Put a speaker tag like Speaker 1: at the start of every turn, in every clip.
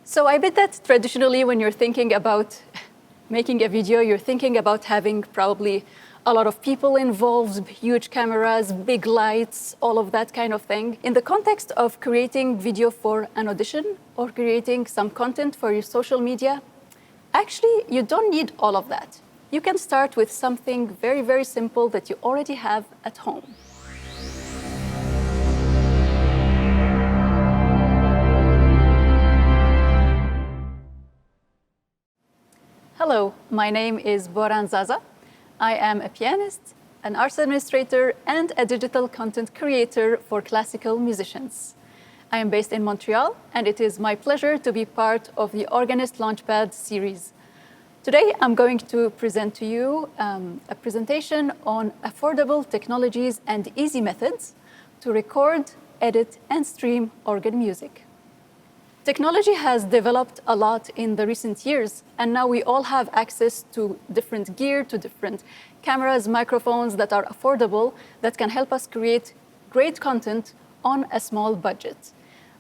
Speaker 1: So I bet that traditionally when you're thinking about making a video, you're thinking about having probably a lot of people involved, huge cameras, big lights, all of that kind of thing. In the context of creating video for an audition or creating some content for your social media, actually, you don't need all of that. You can start with something very, very simple that you already have at home. Hello, my name is Boran Zaza. I am a pianist, an arts administrator, and a digital content creator for classical musicians. I am based in Montreal, and it is my pleasure to be part of the Organist Launchpad series. Today, I'm going to present to you a presentation on affordable technologies and easy methods to record, edit, and stream organ music. Technology has developed a lot in the recent years, and now we all have access to different gear, to different cameras, microphones that are affordable, that can help us create great content on a small budget.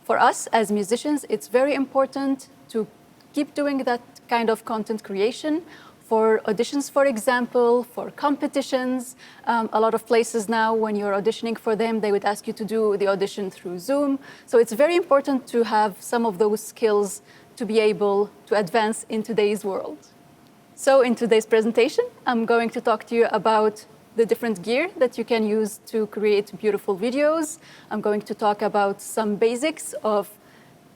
Speaker 1: For us as musicians, it's very important to keep doing that kind of content creation for auditions, for example, for competitions. A lot of places now, when you're auditioning for them, they would ask you to do the audition through Zoom. So it's very important to have some of those skills to be able to advance in today's world. So in today's presentation, I'm going to talk to you about the different gear that you can use to create beautiful videos. I'm going to talk about some basics of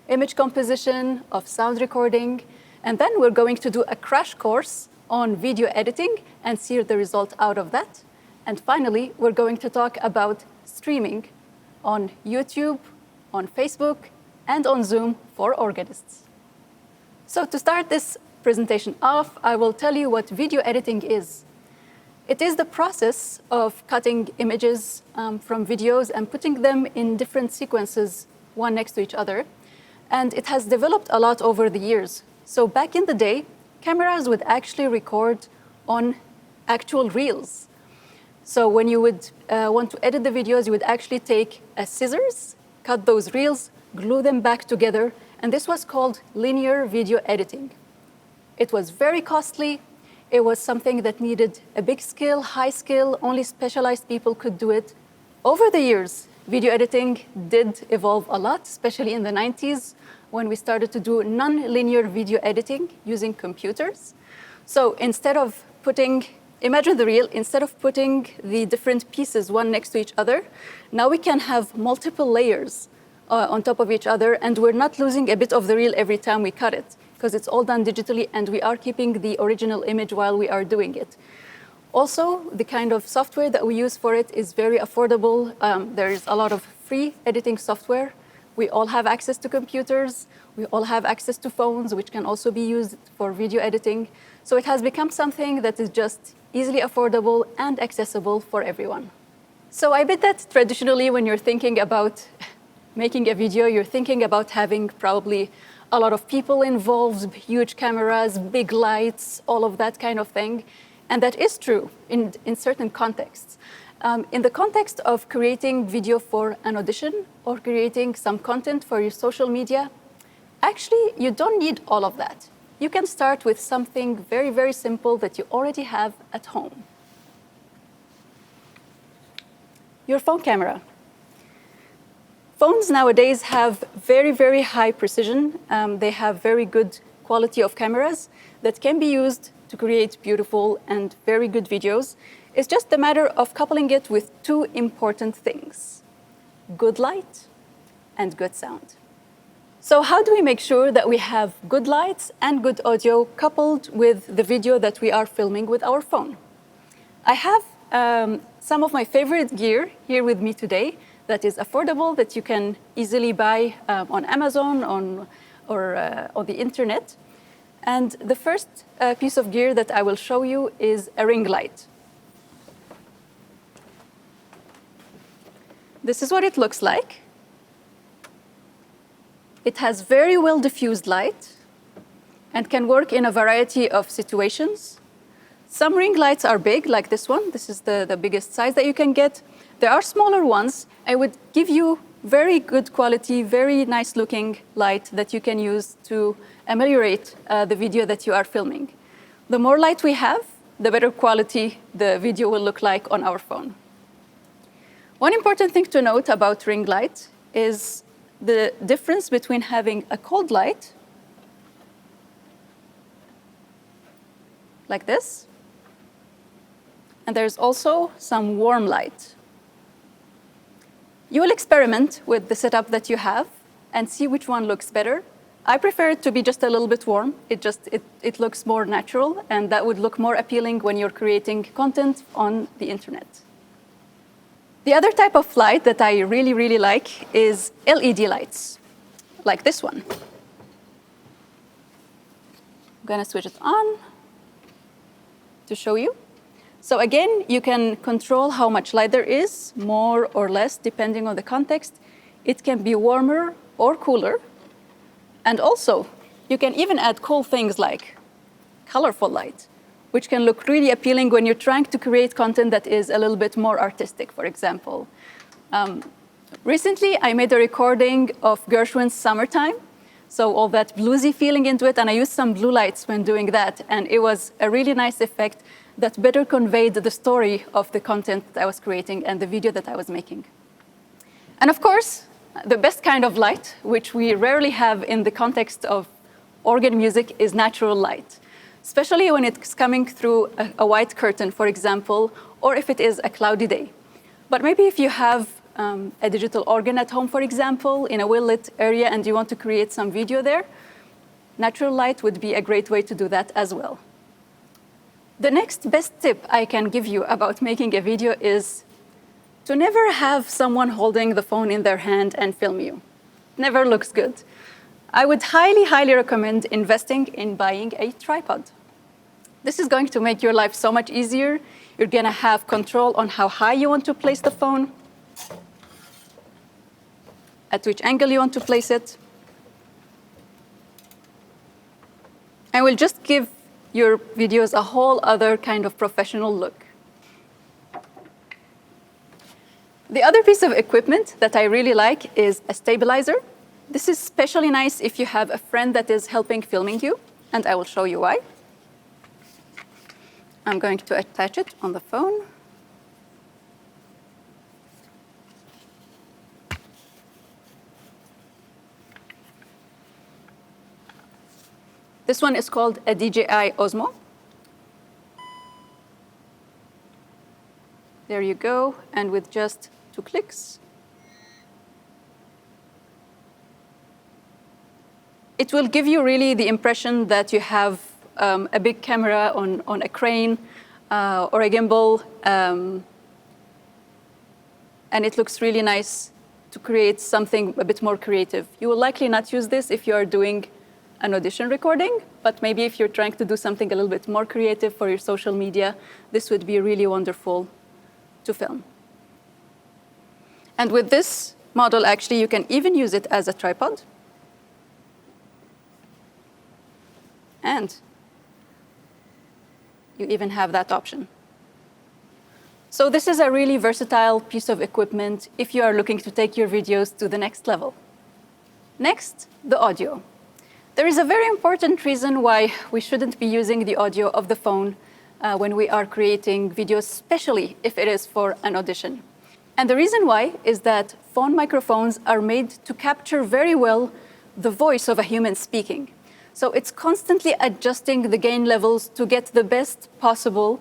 Speaker 1: image composition, of sound recording, and then we're going to do a crash course on video editing and see the result out of that. And finally, we're going to talk about streaming on YouTube, on Facebook, and on Zoom for organists. So to start this presentation off, I will tell you what video editing is. It is the process of cutting images from videos and putting them in different sequences, one next to each other. And it has developed a lot over the years. So back in the day, cameras would actually record on actual reels. So when you would want to edit the videos, you would actually take scissors, cut those reels, glue them back together, and this was called linear video editing. It was very costly. It was something that needed a big skill, high skill, only specialized people could do it. Over the years, video editing did evolve a lot, especially in the 90s, when we started to do non-linear video editing using computers. So instead of imagine the reel, instead of putting the different pieces one next to each other, now we can have multiple layers on top of each other, and we're not losing a bit of the reel every time we cut it, because it's all done digitally, and we are keeping the original image while we are doing it. Also, the kind of software that we use for it is very affordable. There is a lot of free editing software. We all have access to computers. We all have access to phones, which can also be used for video editing. So it has become something that is just easily affordable and accessible for everyone. So I bet that traditionally when you're thinking about making a video, you're thinking about having probably a lot of people involved, huge cameras, big lights, all of that kind of thing. And that is true in certain contexts. In the context of creating video for an audition or creating some content for your social media, actually, you don't need all of that. You can start with something very, very simple that you already have at home. Your phone camera. Phones nowadays have very, very high precision. They have very good quality of cameras that can be used to create beautiful and very good videos. It's just a matter of coupling it with two important things: good light and good sound. So how do we make sure that we have good lights and good audio coupled with the video that we are filming with our phone? I have some of my favorite gear here with me today that is affordable, that you can easily buy on Amazon or on the internet. And the first piece of gear that I will show you is a ring light. This is what it looks like. It has very well diffused light and can work in a variety of situations. Some ring lights are big, like this one. This is the biggest size that you can get. There are smaller ones. I would give you very good quality, very nice looking light that you can use to ameliorate the video that you are filming. The more light we have, the better quality the video will look like on our phone. One important thing to note about ring light is the difference between having a cold light, like this, and there's also some warm light. You will experiment with the setup that you have and see which one looks better. I prefer it to be just a little bit warm. It looks more natural, and that would look more appealing when you're creating content on the internet. The other type of light that I really, really like is LED lights, like this one. I'm gonna switch it on to show you. So again, you can control how much light there is, more or less, depending on the context. It can be warmer or cooler. And also, you can even add cool things like colorful light, which can look really appealing when you're trying to create content that is a little bit more artistic, for example. Recently, I made a recording of Gershwin's Summertime, so all that bluesy feeling into it, and I used some blue lights when doing that, and it was a really nice effect that better conveyed the story of the content that I was creating and the video that I was making. And of course, the best kind of light, which we rarely have in the context of organ music, is natural light, especially when it's coming through a white curtain, for example, or if it is a cloudy day. But maybe if you have a digital organ at home, for example, in a well-lit area, and you want to create some video there, natural light would be a great way to do that as well. The next best tip I can give you about making a video is to never have someone holding the phone in their hand and film you. Never looks good. I would highly, highly recommend investing in buying a tripod. This is going to make your life so much easier. You're gonna have control on how high you want to place the phone, at which angle you want to place it. And will just give your videos a whole other kind of professional look. The other piece of equipment that I really like is a stabilizer. This is especially nice if you have a friend that is helping filming you, and I will show you why. I'm going to attach it on the phone. This one is called a DJI Osmo. There you go, and with just 2 clicks, it will give you really the impression that you have a big camera on a crane or a gimbal, and it looks really nice to create something a bit more creative. You will likely not use this if you are doing an audition recording, but maybe if you're trying to do something a little bit more creative for your social media, this would be really wonderful to film. And with this model, actually, you can even use it as a tripod. And you even have that option. So this is a really versatile piece of equipment if you are looking to take your videos to the next level. Next, the audio. There is a very important reason why we shouldn't be using the audio of the phone when we are creating videos, especially if it is for an audition. And the reason why is that phone microphones are made to capture very well the voice of a human speaking. So it's constantly adjusting the gain levels to get the best possible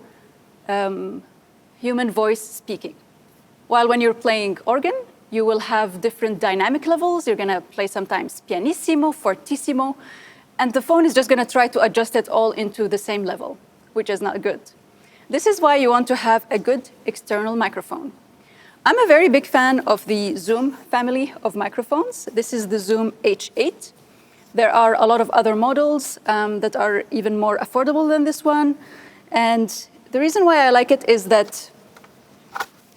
Speaker 1: human voice speaking. While when you're playing organ, you will have different dynamic levels. You're gonna play sometimes pianissimo, fortissimo, and the phone is just gonna try to adjust it all into the same level, which is not good. This is why you want to have a good external microphone. I'm a very big fan of the Zoom family of microphones. This is the Zoom H8. There are a lot of other models that are even more affordable than this one. And the reason why I like it is that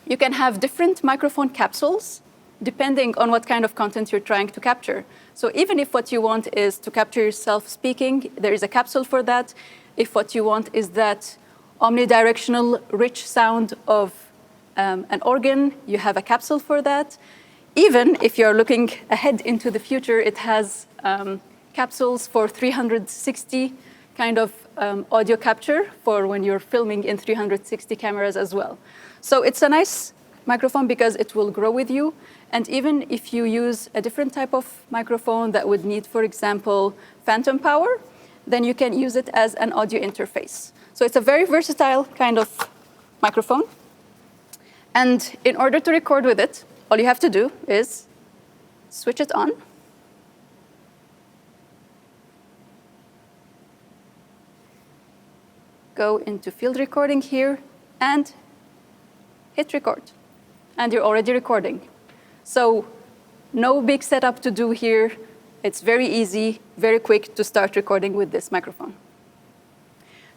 Speaker 1: you can have different microphone capsules depending on what kind of content you're trying to capture. So even if what you want is to capture yourself speaking, there is a capsule for that. If what you want is that omnidirectional, rich sound of an organ, you have a capsule for that. even if you're looking ahead into the future, it has capsules for 360 kind of audio capture for when you're filming in 360 cameras as well. So it's a nice microphone because it will grow with you. And even if you use a different type of microphone that would need, for example, phantom power, then you can use it as an audio interface. So it's a very versatile kind of microphone. And in order to record with it, all you have to do is switch it on. Go into field recording here and hit record. And you're already recording. So no big setup to do here. It's very easy, very quick to start recording with this microphone.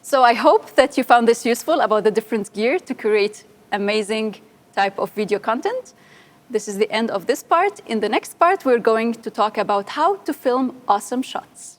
Speaker 1: So I hope that you found this useful about the different gear to create amazing type of video content. This is the end of this part. In the next part, we're going to talk about how to film awesome shots.